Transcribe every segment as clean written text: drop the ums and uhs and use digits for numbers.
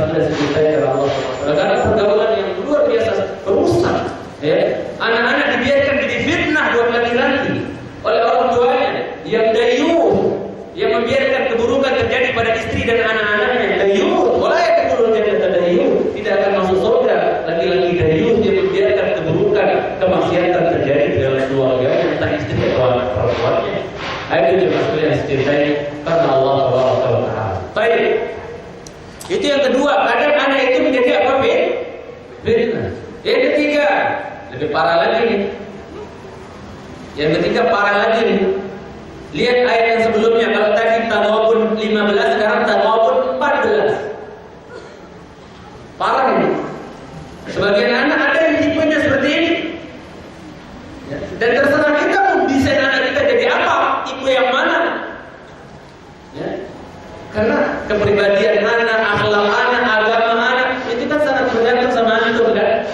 sudah dicintai oleh Allah. Karena pergaulan yang luar biasa merusak. Ya. Anak-anak dibiarkan jadi fitnah buat laki-laki oleh orang tuanya yang dayuh, yang membiarkan keburukan terjadi pada istri dan anak-anaknya. Dayuh, wala yadkhulul jannata dayuh, tidak akan masuk surga laki-laki dayuh yang membiarkan keburukan, kemaksiatan terjadi di dalam keluarganya, entah istri atau anak perempuannya. Itu juga yang dicintai karena Allah Subhanahu wa taala. Baik. Itu yang kedua, kadang anak itu menjadi apa, fitnah. Yang ketiga, lebih parah lagi nih. Yang ketiga parah lagi nih. Lihat ayat yang sebelumnya, kalau tadi Taghabun 15, sekarang Taghabun 14. Parah ini. Sebagian anak ada yang tipenya seperti ini. Dan terserah kita mau desain anak kita jadi apa, tipe yang mana. Ya. Karena kepribadian anak, akhlak anak, agama anak itu kan sangat bergantung sama antum kan,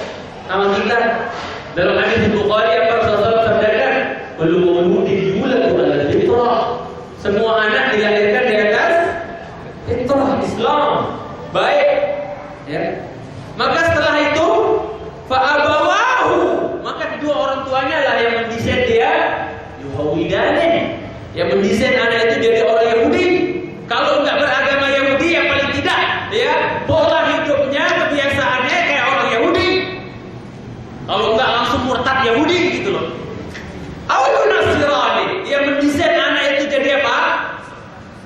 sama kita. Dalam hadis Bukhari apa Rasulullah sabdakan, "Kullu mauludin yuladu 'ala fitrah." Semua anak dilahirkan di atas fitrah Islam. Baik. Ya. Maka setelah itu fa'abawahu, maka kedua orang tuanya lah yang mendesain dia yuhawidane, yang mendesain anak itu jadi orang Yahudi. Kalau enggak beragama Yahudi yang paling tidak, ya, pola hidupnya, kebiasaannya kayak orang Yahudi. Kalau enggak langsung murtad Yahudi gitu loh. Awal Nasrani, dia mendesain anak itu jadi apa?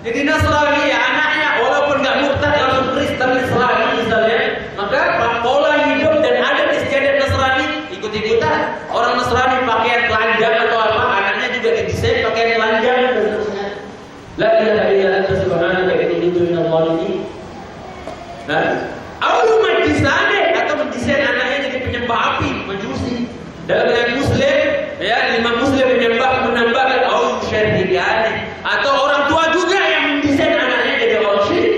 Jadi Nasrani ya anaknya, walaupun enggak murtad langsung Kristen Nasrani misalnya, maka pola hidup dan adat istiadat Nasrani ikut-ikutan. Orang Nasrani pakaian telanjang atau apa, anaknya juga didesain pakaian telanjang dan seterusnya. La ilaha illa anta subhanaka inni kuntu minadh dhalimin. Nah, awal majlisane atau mendesain anaknya jadi penyembah api, majusi. Dalam ayat Muslim, ya, 5 Muslim menambahkan au syirkiyane, atau orang tua juga yang mendesain anaknya jadi orang syirik.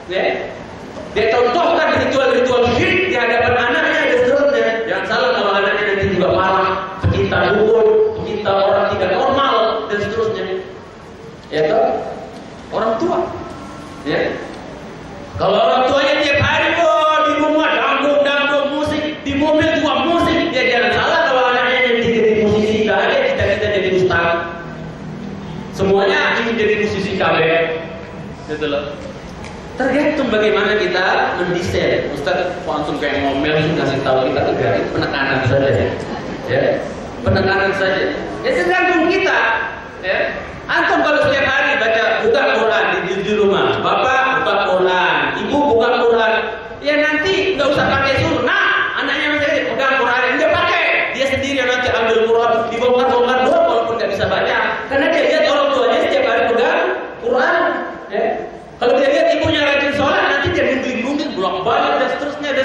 Ya. Dia contohkan ritual-ritual syirik di hadapan anaknya dan seterusnya. Jangan salah kalau anaknya nanti juga marah, pecinta dukun, pecinta orang tidak normal dan seterusnya. Ya toh? Orang tua. Ya. Kalau orang tuanya tiap hari di rumah dangdut musik, di mobil juga musik, ya jangan salah kalau anaknya nanti jadi musisi. Tidak ada cita-cita jadi ustaz. Semuanya ingin jadi musisi kabeh. Gitu loh. Tergantung bagaimana kita mendesain. Ustaz, langsung kayak ngomel ngasih tahu kita enggak, itu penekanan saja. Ya. Penekanan saja. Ya tergantung kita. Ya. Antum kalau setiap hari buka Quran di rumah, bapak buka Quran, ibu buka Quran, ya nanti nggak usah pakai suruh. Nah, anaknya masih pegang Quran, dia pakai, dia sendiri nanti ambil Quran, dibongkar-bongkar doang walaupun nggak bisa baca, karena dia lihat orang tuanya setiap hari pegang Quran. Ya. Kalau dia lihat ibunya rajin sholat, nanti dia nungging-nungging bolak-balik dan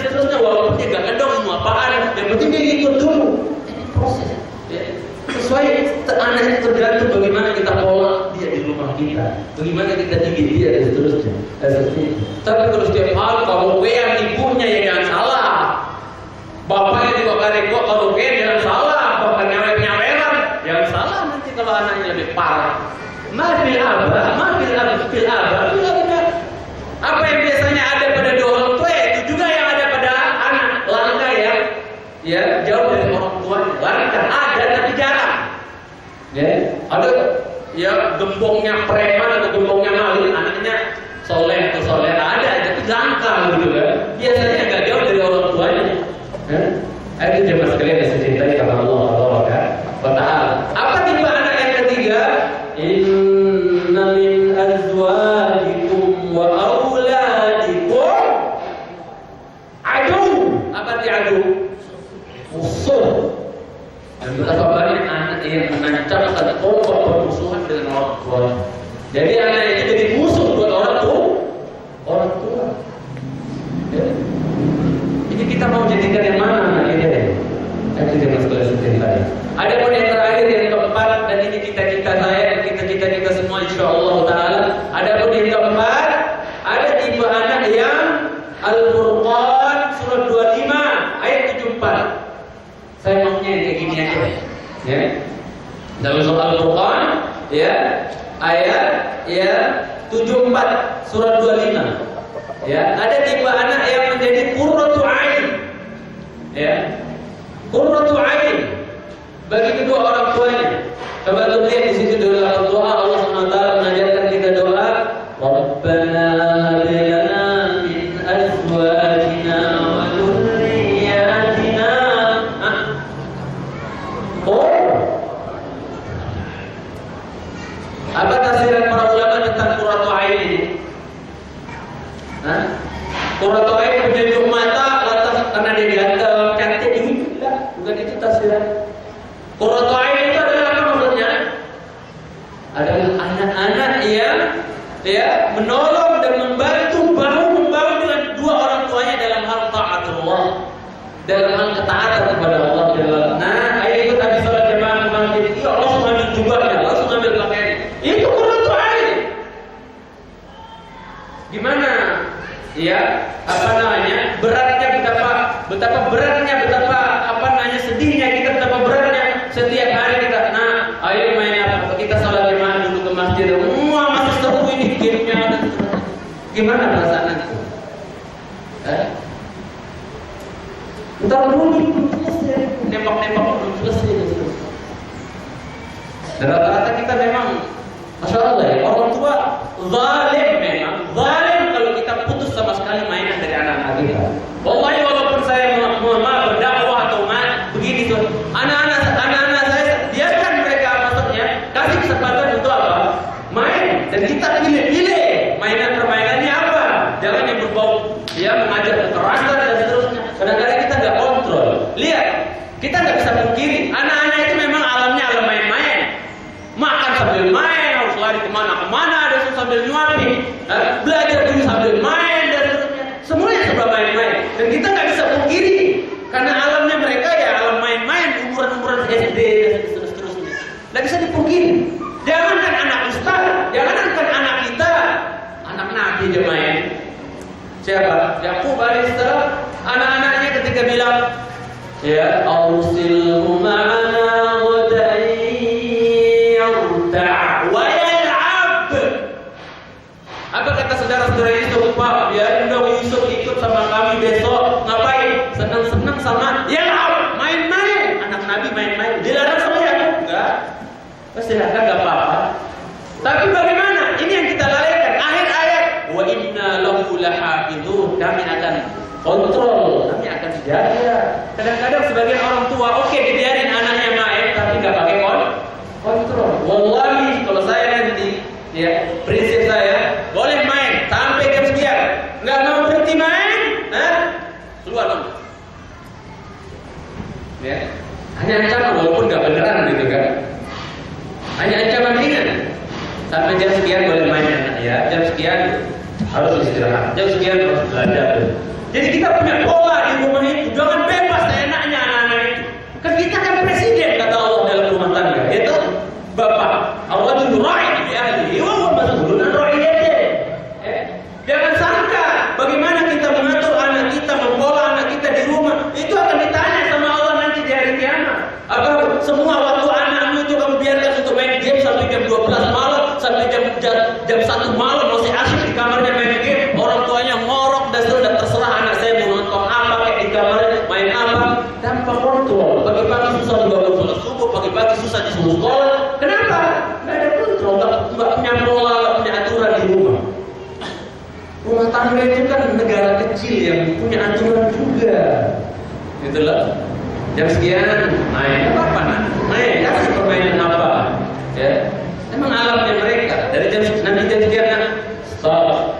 seterusnya, walaupun dia nggak kedong ilmu apaan, yang penting dia ikut dulu. Ini proses. Ya. Sesuai anak itu tergantung bagaimana kita pola dia di rumah kita, bagaimana kita didik dia dan seterusnya. Tapi kalau setiap hari kalau yang ibunya ya jangan salah, bapaknya juga kareko kalau jangan salah, bapak nyawer-nyaweran jangan salah, nanti kalau anaknya lebih parah. Mafil abah. Apa yang biasanya ada pada dua orang tua itu juga yang ada pada anak. Langka ya jauh dari orang tuanya. Langka ada tapi jarang. Ya, ada ya gembongnya preman atau gembongnya maling, anaknya soleh atau soleh ada, tapi langka gitu kan. Biasanya agak jauh dari orang tuanya. Itu jemaah sekalian yang saya cintai karena Allah Taala. Apa tipe anak yang ketiga? Inna min azwajikum wa auladikum adu. Apa arti adu? Musuh. Dan betapa banyak anak yang menancapkan ombak permusuhan dengan orang tua. Jadi anak itu jadi musuh buat orang tua. Ya. Jadi kita mau jadikan yang mana anak ini? Itu dia masalah seperti tadi. Ada pun yang terakhir yang keempat, dan ini cita-cita saya dan cita-cita kita semua insyaallah taala. Ada pun yang keempat, ada tipe anak yang Al-Furqan surah 25 ayat 74. Saya maunya yang kayak gini aja. Ya. Dalam surah Al-Furqan ya ayat 74 surah 25. Ya, ada tipe anak yang menjadi qurratu ain. Ya. Qurratu ain bagi kedua orang tuanya. Coba lu lihat di situ doa Allah Subhanahu wa taala mengajarkan kita doa, Rabbana hab lana min azwajina wa dhurriyyatina. Apa tafsiran para ulama tentang qurratu ain ini? Qurratu ain penyejuk mata lantas karena dia ganteng, cantik ini. Bukan itu tafsiran. Qurratu ain itu adalah apa maksudnya? Adalah anak-anak yang menolong dan membantu bahu membahu dengan dua orang tuanya dalam hal taatullah, dalam hal ketaatan kepada Allah. Nah, ayat itu tadi salat jemaah kemarin itu Allah mengambil jubahnya, Allah mengambil pakaian. Itu qurratu ain. Gimana? Ya, apa namanya? Beratnya betapa beratnya, betapa sedihnya kita, betapa beratnya setiap hari kita. Nah, ayo main apa? Kita salat jemaah dulu ke masjid. Wah, masih seru ini gamenya. Gimana perasaan itu? Entar dulu nembak-nembak belum selesai. Dan rata-rata kita memang, masya Allah ya, orang tua zalim memang, zalim kalau kita putus sama sekali mainan dari anak-anak kita. Wallahi walaupun saya berdakwah atau begini tuh, anak-anak saya biarkan mereka maksudnya kasih kesempatan untuk apa? Main, dan kita pilih permainannya apa? Jangan yang berbau mengajak kekerasan dan seterusnya. Kadang-kadang kita nggak kontrol. Lihat, kita nggak bisa pungkiri anak-anak itu memang alamnya alam main-main. Makan sambil main, harus lari kemana-kemana, ada sambil nyuapi, belajar dulu sambil main dan seterusnya. Semuanya serba main-main. Dan kita nggak bisa pungkiri karena alamnya mereka ya alam main-main, umuran-umuran SD dan seterusnya. Nggak bisa dipungkiri. Jangankan anak ustaz, jangankan anak kita, anak Nabi aja main. Siapa? Yakub alaihissalam, anak-anaknya ketika bilang, ya arsilhu ma'ana ghada'i yarta' wa yal'ab. Apa kata saudara-saudara Yusuf? Pak, biarin dong Yusuf ikut sama kami besok. Ngapain? Senang-senang sama yal'ab, main-main. Anak Nabi main-main. Dilarang sama Yakub? Enggak. Silahkan, enggak apa-apa. Tapi bagaimana? Ini yang kita lalaikan. Akhir ayat, wa inna lahu lahafizun. Kami akan kontrol, kami akan jaga. Kadang-kadang sebagian orang tua oke dibiarin anaknya main tapi nggak pakai kontrol. Wallahi kalau saya nanti prinsip saya boleh main sampai jam sekian, nggak mau berhenti main, keluar dong. Ya, hanya ancaman walaupun nggak beneran gitu kan. Hanya ancaman ringan. Sampai jam sekian boleh main anak ya, jam sekian harus istirahat, jam sekian harus belajar. Jadi kita punya pola di rumah itu, jangan bebas seenaknya anak-anak itu. Kan kita kan presiden kata Allah dalam rumah tangga, itu bapak. Allah itu ra'i di ahli, wa huwa mas'ulun an ra'iyatihi. Jangan sangka bagaimana kita mengatur anak kita, mempola anak kita di rumah, itu akan ditanya sama Allah nanti di hari kiamat. Apa semua waktu anakmu itu kamu biarkan untuk main game sampai jam 12 malam, sampai jam 1 malam masih asyik di kamarnya main game, orang tuanya ngorok dan sudah terserah anak saya mau nonton apa, kayak di kamarnya main apa, tanpa kontrol. Pagi-pagi susah dibangun sholat subuh, pagi-pagi susah disuruh sekolah. Kenapa? Nggak ada kontrol, nggak punya pola, nggak punya aturan di rumah. Rumah tangga itu kan negara kecil yang punya aturan juga. Itulah. Jam sekian main apa nak? Main kasih permainan apa? Ya, emang alamnya mereka. Dari jam sekian stop.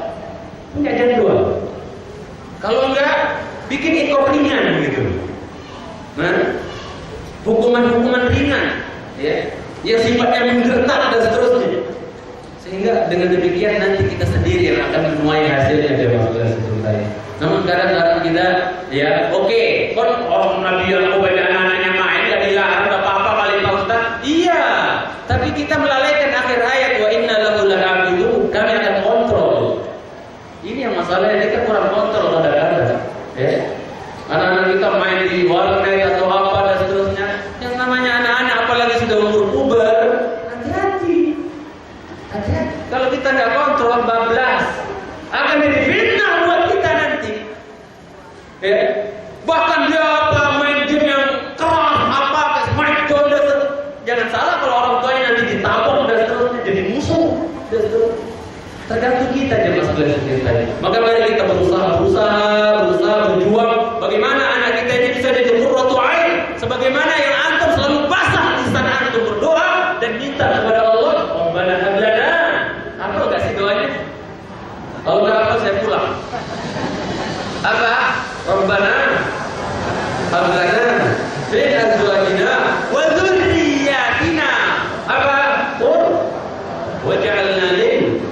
Punya jadwal. Kalau enggak, bikin ikut ringan gitu. Nah, hukuman-hukuman ringan, ya, yang sifatnya menggertak dan seterusnya. Sehingga dengan demikian nanti kita sendiri yang akan menuai hasilnya jemaah sekalian. Namun kadang-kadang kita, oke, kon orang Nabi yang banyak anak-anaknya main, gak dilarang, gak apa-apa kali Pak Ustaz. Iya, tapi kita melalaikan akhir ayat wa inna lahu lahafizun. Kami akan kontrol. Ini yang masalahnya, kita kurang kontrol kadang-kadang. Anak-anak kita main di warnet atau apa dan seterusnya. Yang namanya anak-anak apalagi sudah umur puber, hati-hati. Kalau kita nggak kontrol, bablas akan jadi fitnah buat sudah cintai. Maka mari kita berusaha berjuang bagaimana anak kita ini bisa jadi qurratu ain, sebagaimana yang antum selalu basah lisan antum berdoa dan minta kepada Allah, Rabbana hab lana. Apa enggak sih doanya? Kalau enggak apa saya pulang. Apa? Rabbana hab lana min azwajina wa dzurriyyatina. Apa? Waj'alna lil.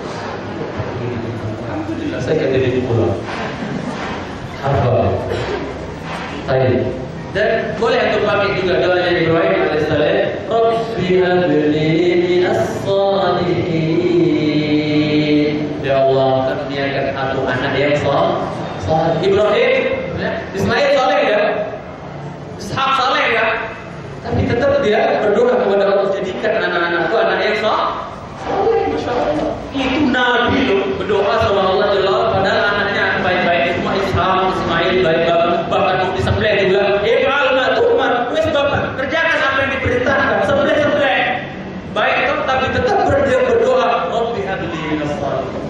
Alhamdulillah saya jadi pulang. Apa? Saya. Dan boleh untuk pakai juga doanya Ibrahim alaihissalam, Rabbi hab li minas shalihin. Ya Allah, karuniakan aku anak yang saleh. Ibrahim, Ismail saleh ya, Ishak saleh ya, tapi tetap dia berdoa kepada Allah, jadikan anak-anakku anak yang saleh. Masya Allah. Itu Nabi loh berdoa sama Allah Jalla, padahal anaknya baik-baik semua, Ishak, Ismail baik banget, bahkan mau disembelih juga. If'al ma tu'mar, wes bapak kerjakan apa yang diperintahkan, sembelih. Baik itu, tapi tetap dia berdoa, Rabbi hab li minas shalihin.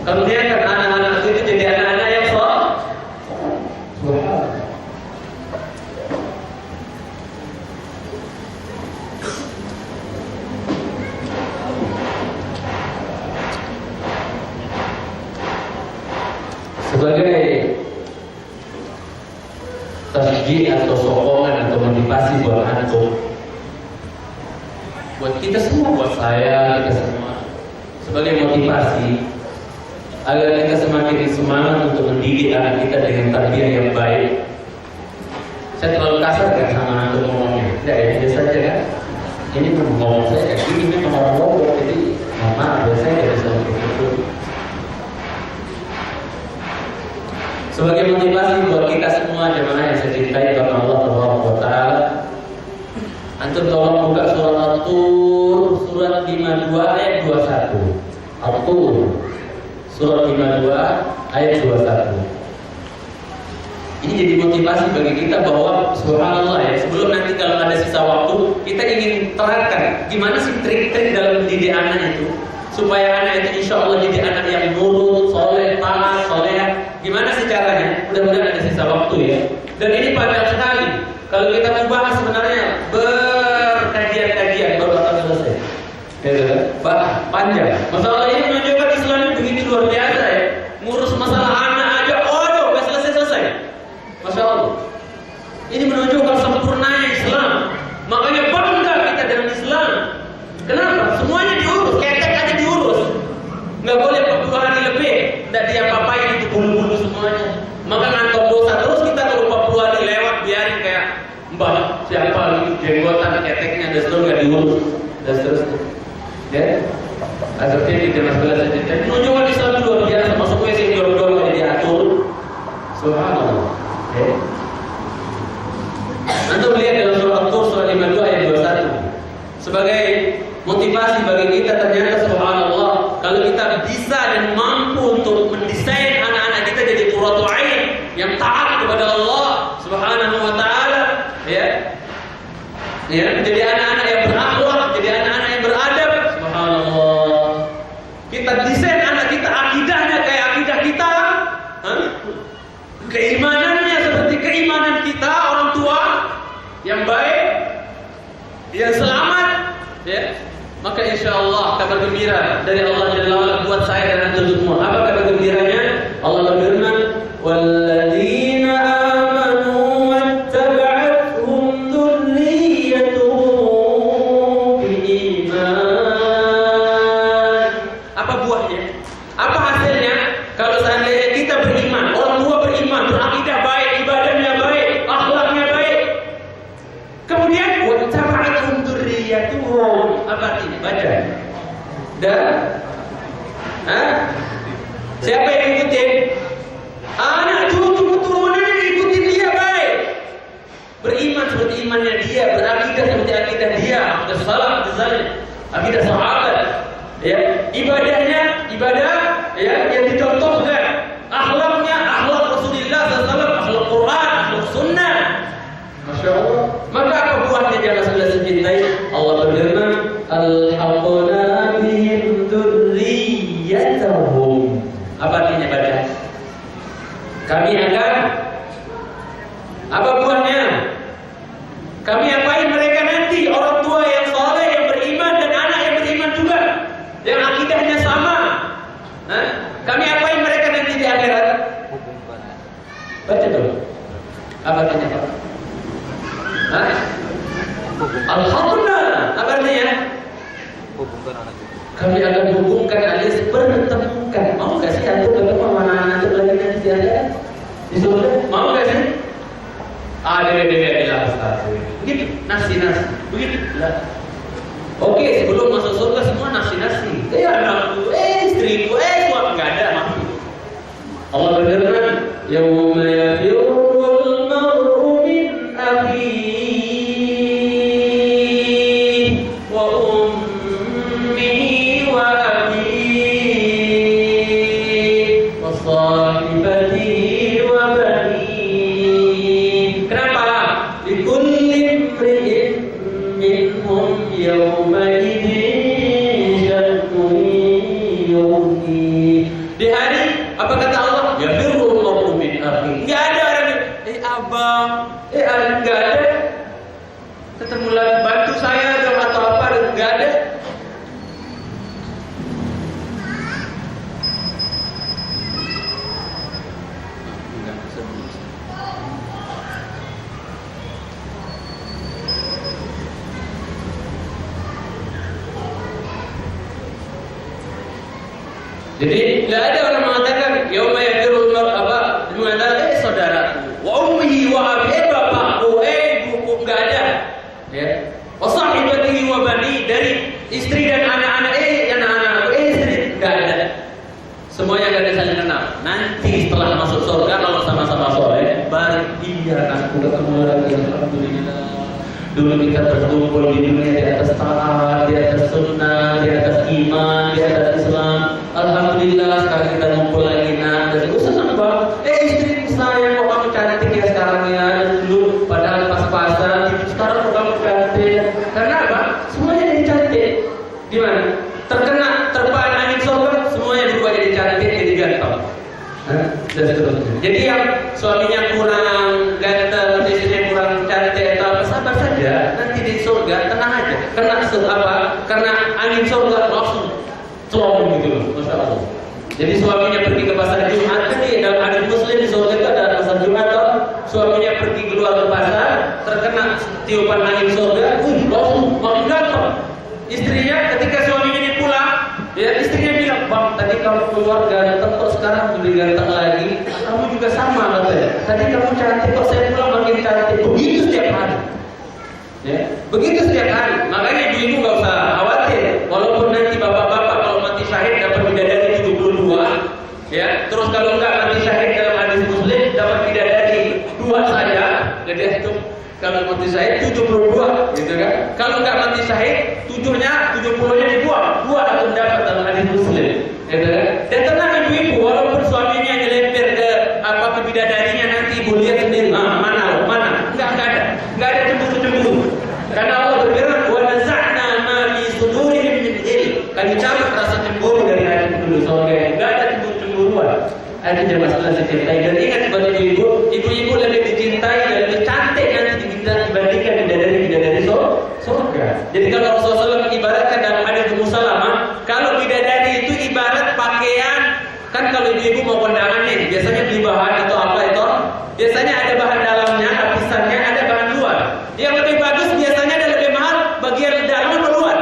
Kalau dia kan anak-anak itu jadi anak-anak yang saleh. Subhanallah. Sebagai tasjid atau sokongan atau motivasi buat antum, buat kita semua, buat saya, kita semua, sebagai motivasi agar kita semakin semangat untuk mendidik anak kita dengan tarbiyah yang baik. Saya terlalu kasar kan sama antum ngomongnya? Tidak ya, biasa saja kan? Ini ngomong saya kayak gini, ini orang ngomong, jadi maaf, biasanya tidak bisa begitu. Sebagai motivasi buat kita semua jemaah yang saya cintai karena Allah Subhanahu wa taala. Antum tolong buka surat At-Tur, surat 52 ayat 21. At-Tur, surat 52 ayat 21. Ini jadi motivasi bagi kita bahwa subhanallah ya, sebelum nanti kalau ada sisa waktu, kita ingin terapkan gimana sih trik-trik dalam mendidik anak itu supaya anak itu insya Allah jadi anak yang nurut, soleh, taat, soleh. Gimana sih caranya? Mudah-mudahan ada sisa waktu ya. Dan ini panjang sekali. Kalau kita mau bahas sebenarnya berkajian-kajian baru akan selesai. Ya, panjang. Masalah ini menunjukkan Islam ini begitu luar biasa ya. Ngurus masalah anak aja, waduh, gak selesai-selesai. Masya Allah. Ini menunjukkan sempurnanya Islam. Makanya bangga kita dengan Islam. Kenapa? Semuanya diurus, ketek aja diurus. Nggak boleh 40 hari lebih, nggak diapa-apain itu bulu-bulu semuanya. Maka ngantong dosa terus kita kalau 40 hari lewat biarin kayak mbah siapa gitu jenggotan keteknya dan seterusnya nggak diurus dan seterusnya. Ya, akhirnya kita masalah saja. Jadi menunjukkan Islam itu luar biasa. Masuknya sih jodoh jadi diatur. Subhanallah. Ya. Antum lihat dalam surat At-Tur surat 52 ayat 21 sebagai motivasi bagi kita. Ternyata subhanallah, kalau kita bisa dan mampu untuk mendesain anak-anak kita jadi qurratu ain yang taat kepada Allah Subhanahu wa taala, ya. Ya, jadi anak-anak yang berakhlak, jadi anak-anak yang beradab, subhanallah. Kita desain anak kita akidahnya kayak akidah kita, keimanannya seperti keimanan kita, orang tua yang baik, yang selamat, ya. Maka insya Allah kabar gembira dari Allah Jalla wa'ala buat saya dan antum semua. Apa kabar gembiranya? Allah berfirman, "Walladzina amanu wattaba'athum dzurriyyatuhum biiman." Apa buahnya? Apa hasilnya? Kalau seandainya kita beriman, orang tua beriman, berakidah baik, ibadahnya baik, akhlaknya baik. Kemudian wattaba'athum dzurriyyatuhum. Apa artinya? Baca. Dan siapa yang ikutin? Anak cucu keturunannya ikutin dia baik. Beriman seperti imannya dia, berakidah seperti akidah dia, akidah salaf, akidah sahabat. Ya, ibadahnya ibadah ya yang dicontohkan. Akhlaknya akhlak Rasulullah SAW, akhlak Quran, akhlak Sunnah. Masya Allah. Maka apa buahnya jangan sudah cintai? Allah berfirman, "Alhaqna bihim dzurriyyatahum Kami akan apa buahnya? Kami apain mereka nanti? Orang tua yang soleh, yang beriman, dan anak yang beriman juga, yang akidahnya sama. Kami apain mereka nanti di akhirat? Baca dulu. Apa artinya Pak? Alhamdulillah. Apa artinya? Kami akan hubungkan alias pertemukan. Mau gak sih antum ketemu sama anak antum lagi nanti di akhirat? Di surga? Mau gak sih? Ada Ustaz. Begitu, nasi. Begitu lah. Oke, sebelum masuk surga semua nasi. Anakku, istriku, suami enggak ada mati. Allah berfirman, "Yauma yafirrul mar'u min akhihi wa ummihi wa abihi wa sahibatihi wa banihi." Kenapa? Likulli imri'in minhum yawma idzin sya'nun yughni. Di hari apa kata Allah? Ya firullahu min akhi. Enggak ada orang abang, enggak ada. Ketemu lagi bantu saya dong atau apa, enggak ada. Jadi tidak ada orang mengatakan yauma yafirul mar'u apa mengatakan saudaraku, wa ummihi wa abihi bapakku, ibuku, enggak ada. Ya. Wa sahibatihi wa bani, dari istri dan anak-anak, anak-anakku, istri, enggak ada. Semuanya enggak ada saling kenal. Nanti setelah masuk surga kalau sama-sama soleh, baru aku ketemu lagi. Alhamdulillah. Dulu kita berkumpul di dunia di atas taat, di atas sunnah, di atas iman, di atas Islam. Alhamdulillah sekarang kita ngumpul lagi dan itu senang banget. Istri saya kok kamu cantik ya sekarang ya. Dulu padahal pas-pasan, sekarang kok kamu cantik. Karena apa? Semuanya jadi cantik. Gimana? Terpaan angin surga, semuanya berubah jadi cantik, jadi ganteng. Dan seterusnya. Jadi yang suaminya kurang ganteng, istrinya kurang cantik, atau sabar saja. Nanti di surga tenang aja. Karena angin surga langsung celong gitu loh, masya Allah. Jadi suaminya pergi ke pasar Jumat, kan di dalam hadis Muslim di surga itu ada pasar Jumat, suaminya pergi keluar ke pasar, terkena tiupan angin surga, langsung makin ganteng. Istrinya ketika suaminya ini pulang, ya istrinya bilang, "Bang, tadi kamu keluar ganteng, kok sekarang lebih ganteng lagi? Kamu juga sama katanya. Tadi kamu cantik, kok saya pulang makin cantik." Begitu setiap hari. Ya, begitu setiap hari. Makanya ibu-ibu nggak usah khawatir. Walaupun nanti bapak-bapak kalau mati syahid dapat bidadari 72, ya. Terus kalau enggak mati syahid dalam hadis Muslim dapat bidadari 2 saja. Jadi itu kalau mati syahid 72, gitu kan? Kalau enggak mati syahid 70-nya dibuang. 2 akan dapat dalam hadis Muslim, gitu kan? Dan tenang ibu-ibu, walaupun suaminya nyelempir ke bidadarinya, nanti ibu lihat sendiri, mana? Enggak ada cemburu. Karena Allah berfirman, "Wa naza'na ma fi sudurihim min ghil." Kami cabut rasa cemburu dari hati penduduk surga. Enggak ada cemburu-cemburuan. Ada jemaah salah dicintai. Dan ingat sebagai ibu-ibu lebih dicintai dan lebih cantik nanti dibandingkan bidadari surga. Jadi kalau Rasulullah mengibaratkan dalam hadis Ummu Salamah, kalau bidadari itu ibarat pakaian, kan kalau ibu-ibu mau kondangan nih, biasanya beli bahan atau apa itu, biasanya ada bahan dalamnya, lapisannya, ada bahan luar. Yang lebih bagus biasanya ada lebih mahal, bagian dalam atau luar?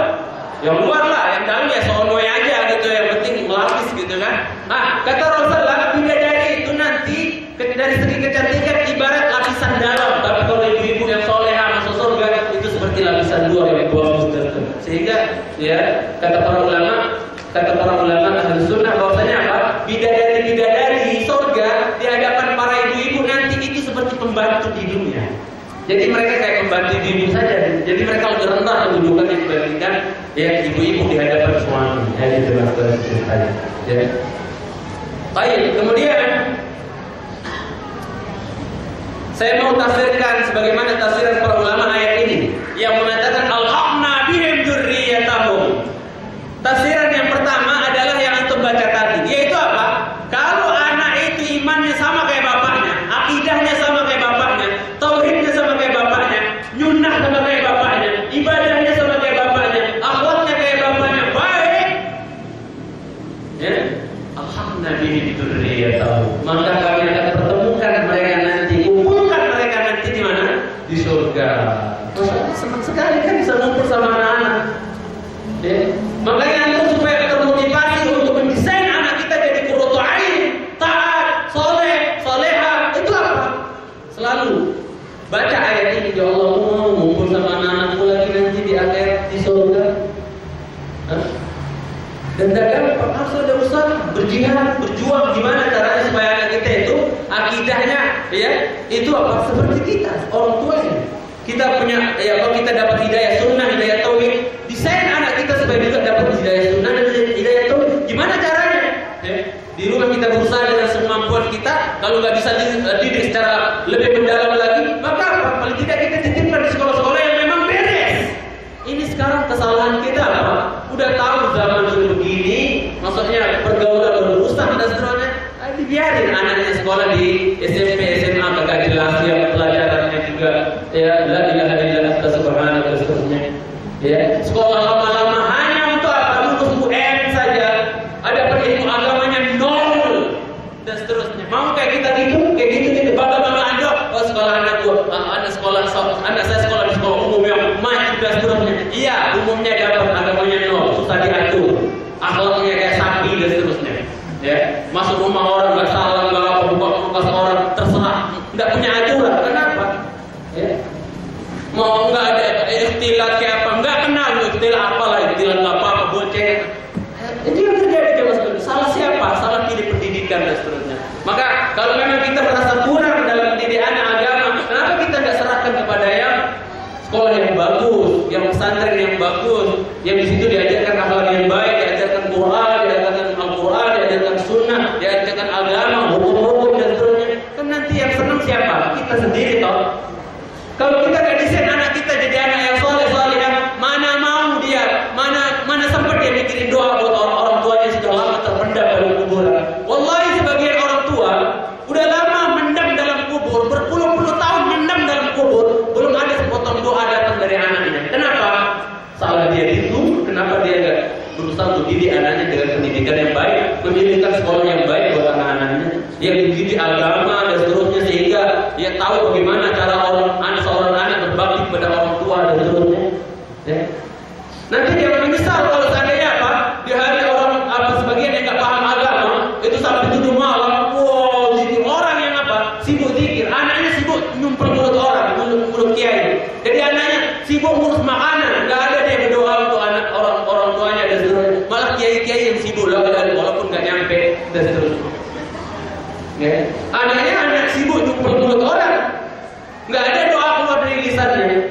Yang luar lah, yang dalam ya sonoy aja gitu, yang penting melapis gitu kan. Kata Rasulullah, bidadari itu nanti dari segi kecantikan ibarat lapisan dalam, tapi kalau ibu-ibu yang solehah masuk surga itu seperti lapisan luar yang bagus gitu. Sehingga ya kata para ulama ahli sunnah bahwasanya apa? Bidadari surga di hadapan para ibu-ibu nanti itu seperti pembantu di dunia. Jadi mereka kayak pembantu ibu saja. Jadi mereka lebih rendah kedudukannya dibandingkan ya ibu-ibu di hadapan suami. Ya itu ceritanya. Ya. Baik, kemudian saya mau tafsirkan sebagaimana tafsiran para ulama ayat ini yang mengatakan alhaqna bihim dzurriyyatahum. Tafsiran yang pertama adalah yang antum baca tadi, yaitu apa? Kalau anak itu imannya sama kayak bapak kami akan pertemukan mereka nanti, kumpulkan mereka nanti di mana? Di surga. Senang sekali kan bisa ngumpul sama anak-anak. Ya. Makanya itu supaya termotivasi untuk mendesain anak kita jadi qurratu ain, taat, soleh, soleha. Itu apa? Selalu baca ayat ini, ya Allah mau ngumpul sama anak-anakku lagi nanti di akhirat di surga. Dan dagang harus ada usaha, berjihad, berjuang. Gimana caranya supaya anak kita itu akidahnya, ya, itu apa? Seperti kita, orang tuanya. Kita punya, ya, kalau kita dapat hidayah sunnah, hidayah tauhid, desain anak kita supaya juga dapat hidayah sunnah dan hidayah tauhid. Gimana caranya? Ya, di rumah kita berusaha dengan semampuan kita. Kalau nggak bisa didik secara lebih mendalam lagi, maka apa? Paling tidak kita titipkan di sekolah-sekolah yang memang beres. Ini sekarang kesalahan kita apa? Udah tahu zaman sudah begini, maksudnya pergaulan berusaha dan seterusnya, dibiarin anaknya sekolah di SMP, SMA, kagak jelas ya pelajarannya juga, ya la ilaha illallah subhanahu wa ta'ala. Ya, sekolah lama-lama hanya untuk apa? Untuk UN saja. Ada ilmu agamanya nol dan seterusnya. Mau kayak kita gitu, bangga-bangga Anda, oh sekolah anakku, anak saya sekolah di sekolah umum yang maju dan seterusnya. Iya, umumnya dapat agamanya nol, susah diatur, akhlaknya kayak sapi dan seterusnya. Ya, masuk rumah orang nggak salah, nggak apa, buka orang terserah, nggak punya aturan. Kenapa? Ya, mau nggak ada istilah kayak apa, nggak kenal istilah apalah, istilah nggak apa-apa, boceh. Itu yang terjadi di masa lalu. Salah siapa? Salah pilih pendidikan dan seterusnya. Maka kalau memang kita merasa kurang dalam pendidikan agama, kenapa kita nggak serahkan kepada yang sekolah yang bagus, yang pesantren yang bagus, yang di situ diajarkan akhlak yang baik, diajarkan Quran, diajarkan Al-Quran, diajarkan Sunnah, diajarkan agama, hukum-hukum dan seterusnya. Kan nanti yang senang siapa? Kita sendiri toh. Kalau kita nggak desain anak kita jadi anak yang soleh-soleh, mana mau dia, mana sempat dia mikirin doa buat orang tuanya sudah lama terpendam dalam kuburan. Wallahi sebagian orang tua udah lama mendam dalam kubur, berpuluh-puluh tahun mendam dalam kubur, belum ada sepotong doa datang dari anaknya. Kenapa? Salah dia itu. Kenapa dia nggak berusaha untuk didik anaknya dengan pendidikan yang baik, pendidikan sekolah yang baik buat anak-anaknya, yang dididik agama dan seterusnya, sehingga dia tahu bagaimana cara seorang anak berbakti kepada orang tua dan seterusnya. Ya. Nanti dia menyesal kalau seandainya apa? Di hari orang sebagian yang nggak paham agama itu sampai 7 malam, wow, zikir orang yang apa? Sibuk zikir, anaknya sibuk nyumpel mulut orang, mulut kiai. Jadi anaknya sibuk ngurus makanan, nggak ada dia berdoa untuk anak orang tuanya dan seterusnya. Malah kiai-kiai yang sibuk lah, walaupun nggak nyampe dan seterusnya. Ya. Anaknya anak sibuk nyumpel mulut orang, nggak ada doa keluar dari lisannya.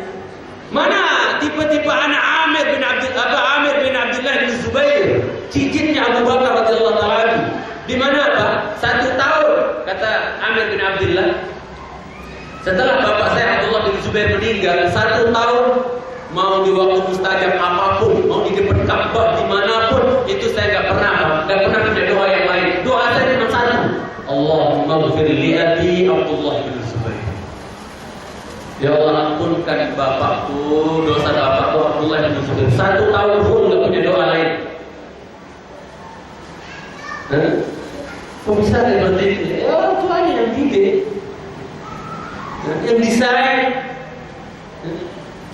Mana tipe-tipe anak Amir bin Abdullah bin Zubair, cicitnya Abu Bakar radhiyallahu taala. Di mana apa? 1 tahun kata Amir bin Abdullah. Setelah bapak saya Abdullah bin Zubair meninggal, 1 tahun mau di waktu mustajab apapun, mau di depan Ka'bah dimanapun, itu saya nggak pernah punya doa yang lain. Doa saya cuma satu, Allahumma ighfir li abi Abdullah bin Zubair. Ya Allah, ampunkan bapakku, dosa bapakku Abdullah bin Zubair. 1 tahun pun nggak punya doa lain. Kok bisa seperti itu? Ya orang tuanya yang didik, yang desain.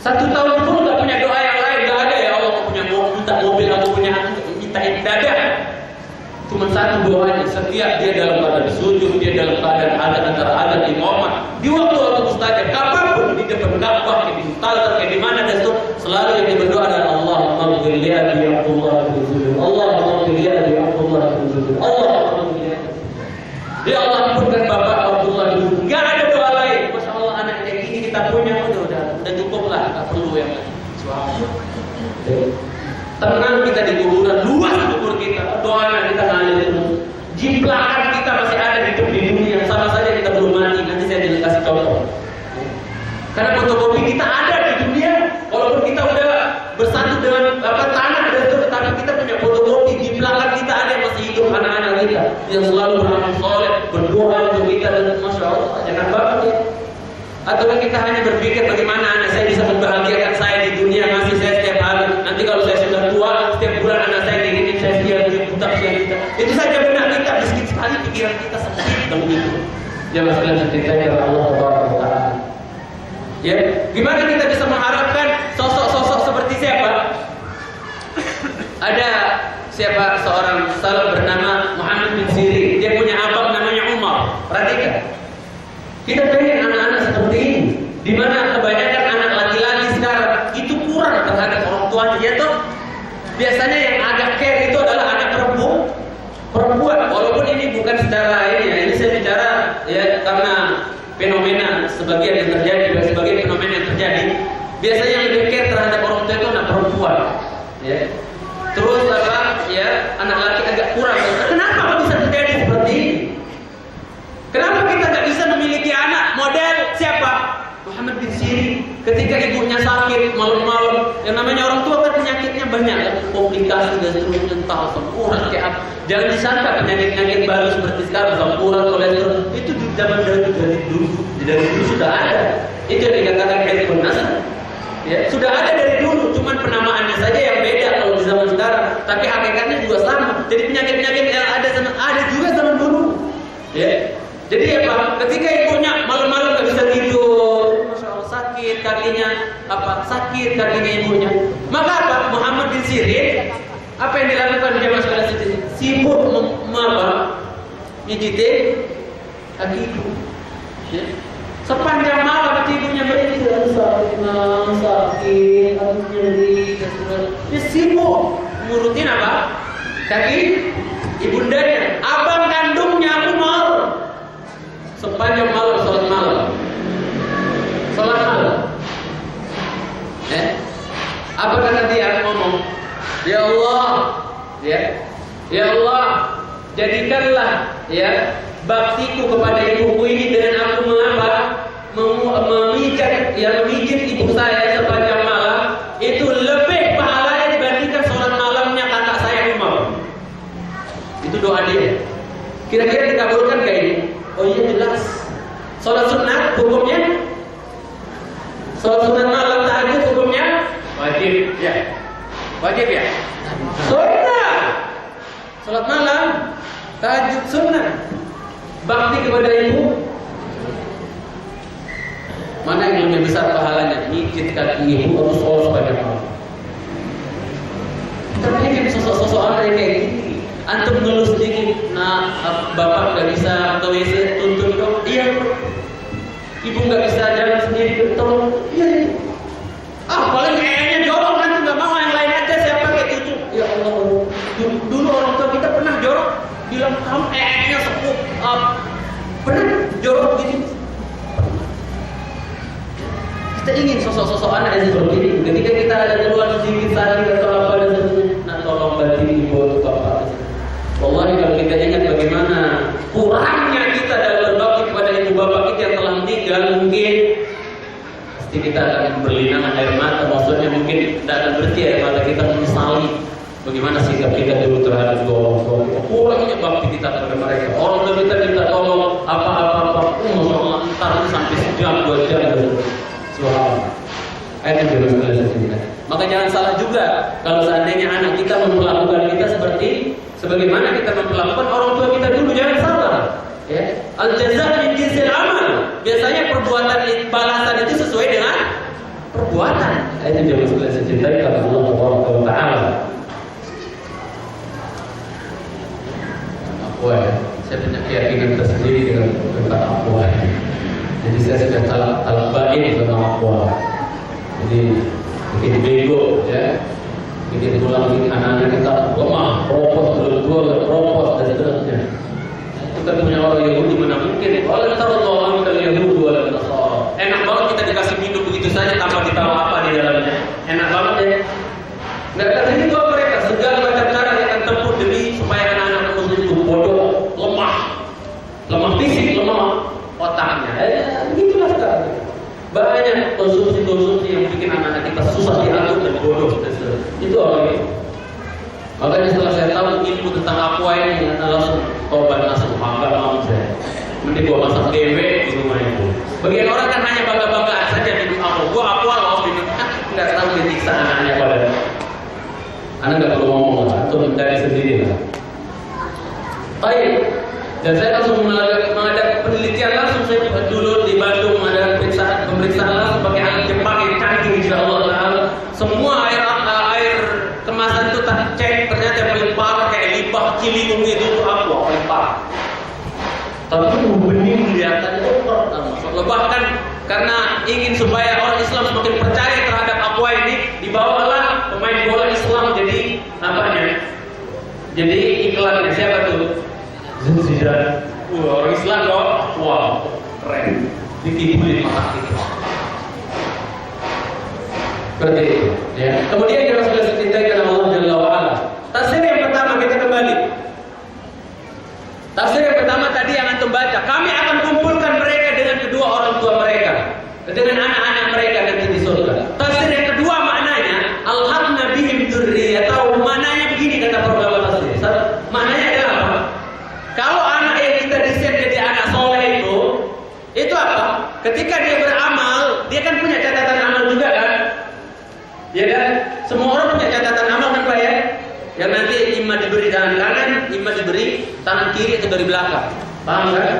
1 tahun pun nggak punya doa yang lain, nggak ada. Ya Allah, aku punya minta mobil, aku punya minta ibadah. Cuma 1 doanya. Setiap dia dalam keadaan sujud, dia dalam keadaan antara adan imamah, di waktu mustajab, kapanpun di depan Ka'bah, di Mustalzah, di mana dan itu selalu yang berdoa adalah Allahumma ighfir li abi Abdullah bin Zubair. Allahumma ighfir li abi Abdullah bin Zubair. Allahumma ighfir li. Ya Allah, ampunkan bapak Abdullah bin Zubair. Enggak ada doa lain. Masya Allah, anak kayak gini kita punya, udah cukup lah, enggak perlu yang lain. Tenang kita di kuburan, luas kubur kita, doanya kita ngalir terus. Jimplakan kita masih ada hidup di dunia, sama saja kita belum mati. Nanti saya kasih contoh. Karena fotokopi kita ada di dunia, walaupun kita udah bersatu dengan tanah dan itu, tapi kita punya fotokopi. Jimplakan kita ada yang masih hidup, anak-anak kita yang selalu beramal soleh, berdoa untuk kita, dan masya Allah, jangan banget ya. Atau kita hanya berpikir bagaimana anak saya bisa membahagiakan saya di dunia, ngasih saya setiap hari. Nanti kalau saya sudah tua, setiap bulan anak saya dikirim saya sekian juta. Itu saja benar, kita miskin sekali pikiran kita sempit. hitam itu. Jangan sekalian dicintai oleh Allah Taala. Ya, gimana kita bisa mengharapkan sosok-sosok seperti siapa? Ada seorang salaf bernama Muhammad bin Sirin. Dia punya abang namanya Umar. Perhatikan. Kita pengen anak-anak seperti ini. Di mana kebanyakan anak laki-laki sekarang itu kurang terhadap orang tuanya, ya toh? Biasanya yang agak care itu adalah anak perempuan. Walaupun ini bukan secara ini saya bicara ya karena fenomena sebagian yang terjadi, sebagian fenomena yang terjadi. Biasanya yang lebih care terhadap orang tua itu anak perempuan. Ya. Terus ya anak laki agak kurang. Kenapa bisa terjadi seperti ini? Kenapa kita nggak bisa memiliki anak model siapa? Muhammad bin Sirin. Ketika ibunya sakit malam-malam, yang namanya orang tua kan penyakitnya banyak, ya, komplikasi dan seterusnya, entah asam urat kayak apa. Jangan disangka penyakit-penyakit baru seperti sekarang, asam urat, kolesterol itu di zaman dari dulu sudah ada. Itu yang dikatakan handphone nasab. Ya, sudah ada dari dulu, cuman penamaannya saja yang beda kalau di zaman sekarang, tapi hakikatnya juga sama. Jadi penyakit-penyakit yang ada juga zaman dulu. Ya. Jadi apa? Ketika ibunya malam-malam nggak bisa tidur, masya Allah sakit kakinya ibunya. Maka apa? Muhammad bin Sirin apa yang dilakukan dia masalah itu? Sibuk menjijit kaki ibu. Ya. Sepanjang malam ibunya beristirahat sakit, nyeri, dia sibuk ngurutin apa? Kaki ibundanya, abang kandungnya Umar. Sepanjang malam salat malam. Apa kata dia ngomong? Ya Allah, ya Allah, jadikanlah ya baktiku kepada ibuku ini dengan aku memijit ibu saya sepanjang malam itu lebih pahalanya dibandingkan sholat malamnya kakak saya Umar. Itu doa dia. Kira-kira dikabulkan kayak ini? Oh iya jelas. Sholat sunat hukumnya? Sholat sunat malam tahajud hukumnya? Wajib ya. Wajib ya. Sunnah. Sholat malam tahajud sunnah. Bakti kepada ibu. Mana yang lebih besar pahalanya? Mijit kaki ibu atau sholat sepanjang malam? Terpikir sosok-sosok ada yang kayak gini. Antum ngeluh sedikit, nah bapak nggak bisa ke WC, tuntun dong. Iya. Ibu nggak bisa jalan sendiri, tolong. Iya. Paling kayaknya jorok, nanti nggak mau yang lain aja saya pakai cucu. Ya Allah. Dulu orang tua kita pernah jorok, bilang kamu kayaknya sepuh. Pernah jorok gini. Kita ingin sosok-sosok anak yang seperti ini. Ketika kita ada keluar sedikit tadi atau apa dan sebagainya, nah tolong bantu ibu atau bapak. Wallahi kalau kita ingat bagaimana kurangnya kita dalam berbakti kepada ibu bapak kita yang telah meninggal, mungkin pasti kita akan berlinangan air mata. Maksudnya mungkin tidak akan berhenti air mata kita menyesali bagaimana sikap kita dulu terhadap dua orang tua kita. Kurangnya bakti kita kepada mereka. Orang tua kita minta tolong apa-apa, masya Allah, entar sampai sejam 2 jam. Subhanallah. Ayat yang maka jangan salah juga kalau seandainya anak kita memperlakukan kita sebagaimana kita memperlakukan orang tua kita dulu, jangan salah. Ya. Al-jazaa min jinsil amal. Biasanya perbuatan balasan itu sesuai dengan perbuatan. Ayat yang saya cintai kepada Allah Subhanahu wa taala. Akwa ya. Saya punya keyakinan tersendiri tentang akwa. Jadi saya sudah talak baik tentang akwa. Jadi bikin bego ya, bikin tulang anak-anak kita lemah, ropos dan seterusnya. Kita punya orang Yahudi mana mungkin? Kalau taruh kita Yahudi wala Nasara. Enak banget kita dikasih minum begitu saja tanpa ditaruh apa di dalamnya. Enak banget ya. Nggak ada itu mereka segala macam cara yang akan tempuh demi supaya anak-anak muslim itu bodoh, lemah fisik, lemah otaknya. Begitulah sekarang. Banyak konsumsi yang bikin anak-anak kita susah diatur dan bodoh. Itu orangnya. Makanya setelah saya tahu ilmu tentang aqua ini, langsung tobat langsung bangga mau saya. Mending gua masak dewe di rumah itu. Bagian orang kan hanya bangga-banggaan saja minum aqua. Gua aqua loh minum. Nggak tahu disiksa anaknya pada. Anak nggak perlu ngomong lah, itu mencari sendiri lah. Baik. Dan saya langsung mengadakan penelitian langsung. Saya dulu di Bandung mengadakan pemeriksaan langsung pakai alat Jepang yang canggih, insyaallah. Semua air kemasan itu tak cek, ternyata yang paling parah kayak limbah Ciliwung itu aqua paling parah. Tapi benih kelihatannya bahkan karena ingin supaya orang Islam semakin percaya terhadap aqua ini, dibawalah pemain bola Islam jadi apanya? Jadi iklannya siapa tuh? Zidane. Orang Islam kok, wow, keren. Ditipu di mata kita. Seperti itu. Ya. Kemudian yang Rasulullah ceritakan Allah Jalla wa Ala. Tafsir yang pertama kita kembali. Tafsir yang pertama tadi yang antum baca. Kami akan kumpulkan mereka dengan kedua orang tua mereka, dengan anak-anak mereka nanti di surga. Tafsir yang kedua maknanya alhaqna bihim dzurriyyatahum. Maknanya begini kata para ulama tafsir. Maknanya adalah apa? Kalau anak yang kita desain jadi anak soleh itu apa? Ketika dia beramal, dia kan punya catatan amal juga kan? Ya kan? Semua orang punya catatan amal kan Pak ya? Yang nanti imma diberi tangan kanan, imma diberi tangan kiri atau dari belakang. Paham kan?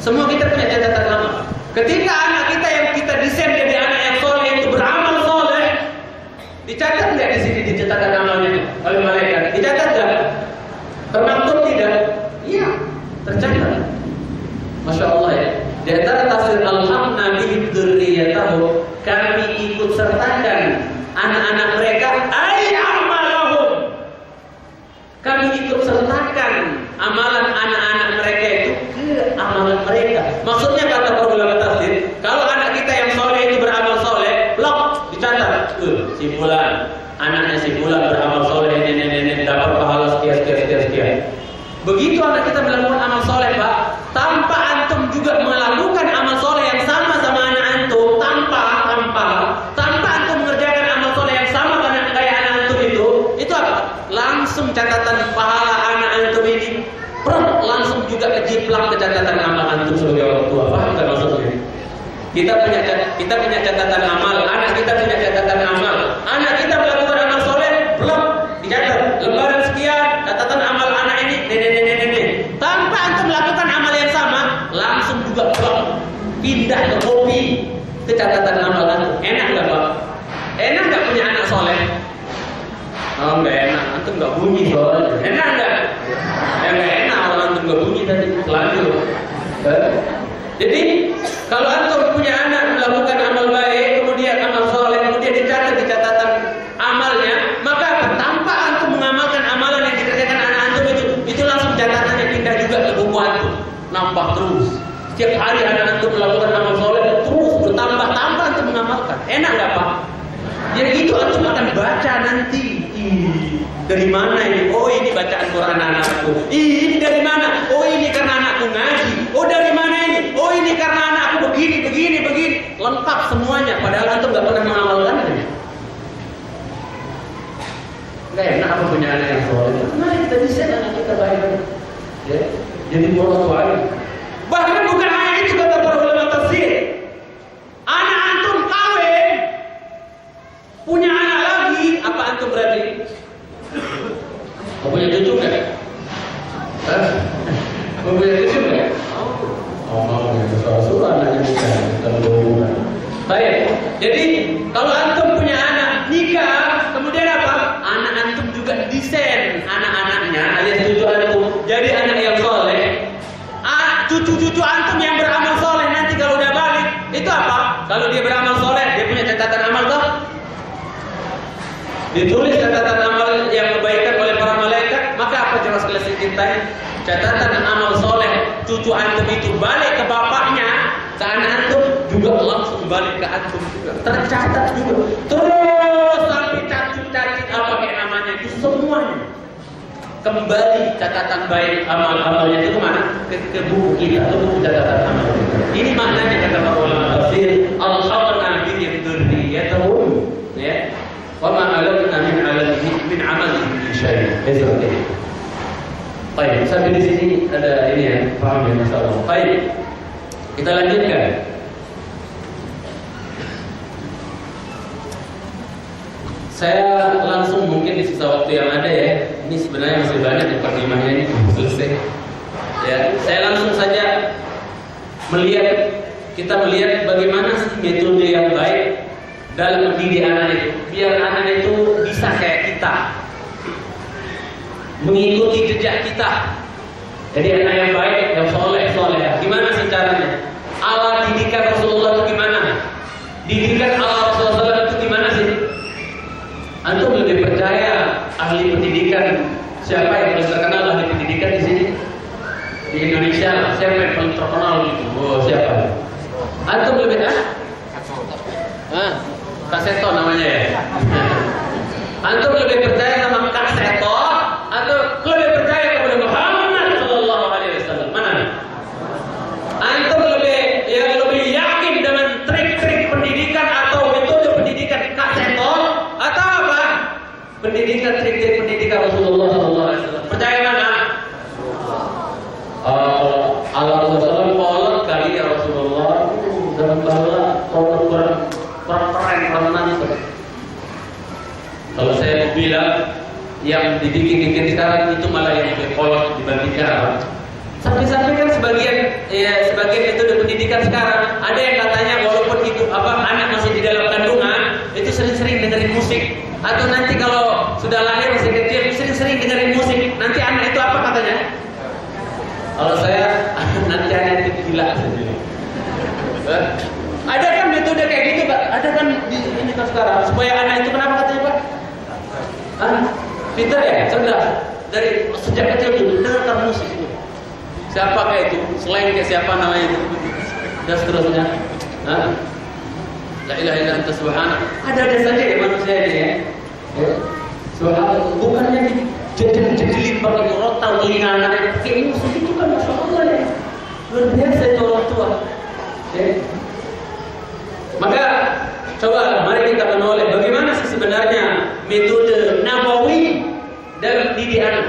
Semua kita punya catatan amal. Ketika anak kita yang kita desain jadi anak yang soleh itu beramal soleh, dicatat nggak di sini di catatan amalnya oleh malaikat? Dicatat nggak? Termaktub tidak? Iya, tercatat. Masya Allah ya. Di antara tafsir alhamna bihim dzurriyyatahum, kami ikut sertakan anak-anak mereka ay amalahum. Kami ikut sertakan amalan anak-anak mereka itu ke amalan mereka. Maksudnya kata para ulama tafsir, kalau anak kita yang soleh itu beramal soleh, blok dicatat. Si fulan, anaknya si fulan beramal soleh, ini dapat pahala sekian. Begitu anak kita melakukan amal soleh, Pak, tanpa antum juga melakukan amal soleh yang sama anak antum, tanpa antum mengerjakan amal soleh yang sama kayak anak antum itu apa? Langsung catatan pahala anak antum ini, langsung juga kejiplak ke catatan amal antum sebagai orang tua. Paham nggak maksudnya? Kita punya catatan amal, anak kita punya catatan amal. Anak kita melakukan amal soleh, blok dicatat. Lembaran sekian, catatan amal anak ini, tanpa antum melakukan amal yang sama, langsung juga blok pindah ke kopi ke catatan amal antum. Enak nggak Pak? Enak nggak punya anak soleh? Oh nggak enak, antum nggak bunyi soalnya. Enak nggak? Ya nggak enak kalau antum nggak bunyi tadi. Lanjut. Jadi kalau antum punya anak melakukan amal baik, kemudian amal soleh, kemudian dicatat di catatan amalnya, maka tanpa antum mengamalkan amalan yang dikerjakan anak antum itu langsung catatannya pindah juga ke buku antum, nambah terus. Setiap hari anak antum melakukan amal soleh terus bertambah tanpa antum mengamalkan. Enak nggak Pak? Jadi itu antum akan baca nanti. Dari mana ini? Oh ini bacaan Quran anakku. Ini dari mana? Oh ini karena anakku ngaji. Oh dari mana ini? Oh ini karena anakku begini. Lengkap semuanya. Padahal antum nggak pernah mengamalkannya. Nggak enak apa punya anak yang soleh. Mari kita desain anak kita baik. Ya, jadi orang tua. Bahkan bukan hanya itu kata para ulama tafsir. Anak antum kawin, punya anak lagi, apa antum berarti? Kau punya cucu nggak? Kau punya cucu nggak? Mau ya, soal anaknya bukan berhubungan. Baik. Jadi kalau antum punya anak nikah, kemudian apa? Anak antum juga desain anak-anaknya alias cucu antum jadi anak yang soleh. Cucu-cucu antum yang beramal soleh nanti kalau udah balik itu apa? Kalau dia beramal soleh, dia punya catatan amal toh? Ditulis catatan amal yang kebaikan oleh para malaikat, maka apa jelas kelihatan cintanya? Catatan amal soleh cucu antum itu balik ke bapaknya, ke anak antum juga langsung balik ke antum juga, tercatat juga. Terus sampai cacit apa kayak namanya itu semuanya kembali catatan baik amal-amalnya itu mana? Ke buku kita atau buku catatan amal. Ini maknanya kata para ulama tafsir, al-khalqna bihim dzurriyyatahum, ya. Wa ma alamna min amalihi min syai'. Seperti itu. Baik, sampai di sini ada ini ya, paham ya masalah. Baik. Kita lanjutkan. Saya langsung mungkin di sisa waktu yang ada ya. Ini sebenarnya masih banyak mukadimahnya ini belum selesai. Ya, saya langsung saja kita melihat bagaimana sih metode yang baik dalam mendidik anak itu, biar anak itu bisa kayak kita, mengikuti jejak kita. Jadi anak yang baik, yang soleh. Gimana sih caranya? Ala didikan Rasulullah itu gimana? Didikan ala Rasulullah itu gimana sih? Antum lebih percaya ahli pendidikan siapa yang paling terkenal ahli pendidikan di sini? Di Indonesia siapa yang paling terkenal gitu? Oh, siapa? Antum lebih Kak Seto namanya ya. Antum lebih percaya sama Kak Seto atau lebih percaya kepada Muhammad Sallallahu Alaihi Wasallam? Mana? Antum lebih yakin dengan trik-trik pendidikan atau metode pendidikan Kak Seto atau apa? Pendidikan trik-trik pendidikan Rasulullah Sallallahu Alaihi Wasallam. Percaya mana? Allah Rasulullah kolot kali ya Rasulullah dalam bahasa kolot keren. Kalau saya bilang yang dibikin sekarang itu malah yang lebih kolot dibandingkan apa? Sampai-sampai kan sebagian metode pendidikan sekarang ada yang katanya walaupun itu anak masih di dalam kandungan itu sering-sering dengerin musik, atau nanti kalau sudah lahir masih kecil sering-sering dengerin musik, nanti anak itu apa katanya? Kalau saya nanti anak itu gila saja. Ada kan metode kayak gitu, Pak? Ada kan ini kan sekarang supaya anak itu kenapa katanya, Pak? Pintar ya, cerdas. Dari sejak kecil dulu dengarkan musik itu. Siapa kayak itu? Selain kayak siapa namanya itu? Dan seterusnya. La ilaha illa anta subhanak. Ada saja ya manusia ini ya. Subhanallah, bukannya jejelin pakai rotan telinga anak pakai musik itu kan masya Allah ya. Luar biasa itu orang tua. Maka coba mari kita menoleh bagaimana sih sebenarnya metode Nabawi dalam didik anak.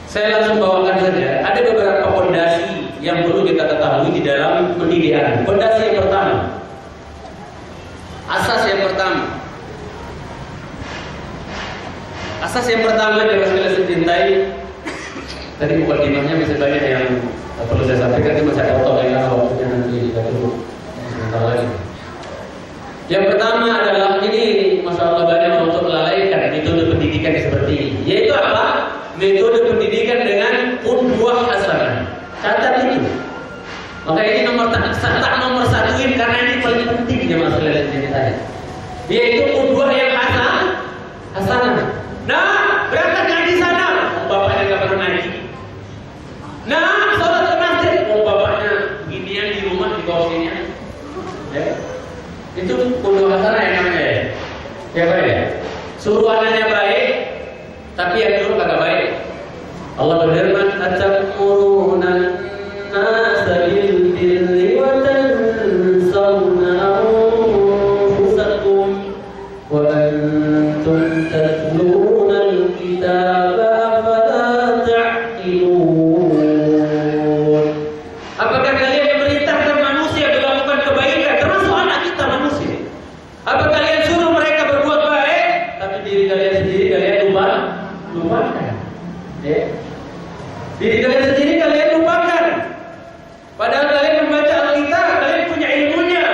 Saya langsung bawakan saja. Ada beberapa fondasi yang perlu kita ketahui di dalam mendidik anak. Fondasi yang pertama, asas yang pertama yang harus kita cintai. Tadi mukadimahnya bisa banyak yang perlu saya sampaikan, cuma saya potong ya waktunya nanti kita tunggu sebentar lagi. Yang pertama adalah ini masalah banyak untuk melalaikan metode pendidikan seperti ini, yaitu apa? Metode pendidikan dengan qudwah hasanah. Catat itu. Maka ini nomor satuin karena ini paling penting ya masalah ini tadi. Yaitu qudwah yang hasanah. Nah, berangkat ngaji sana, bapaknya nggak pernah ngaji. Nah, sholat ke masjid, bapaknya ginian di rumah di bawah sini. Ya. Itu qudwah hasanah yang namanya ya. Ya baik ya. Suruh anaknya baik, tapi yang dulu kagak baik. Allah berfirman, "Atamuruna an-nasa bil birri wa tansawna anfusakum wa antum tatluna al-kitaba afala ta'qilun." Apakah kalian memerintahkan manusia melakukan kebaikan, termasuk anak kita manusia? Apa kalian suruh mereka berbuat baik, tapi diri kalian sendiri kalian lupakan? Ya. Diri kalian sendiri kalian lupakan. Padahal kalian membaca Alkitab, kalian punya ilmunya.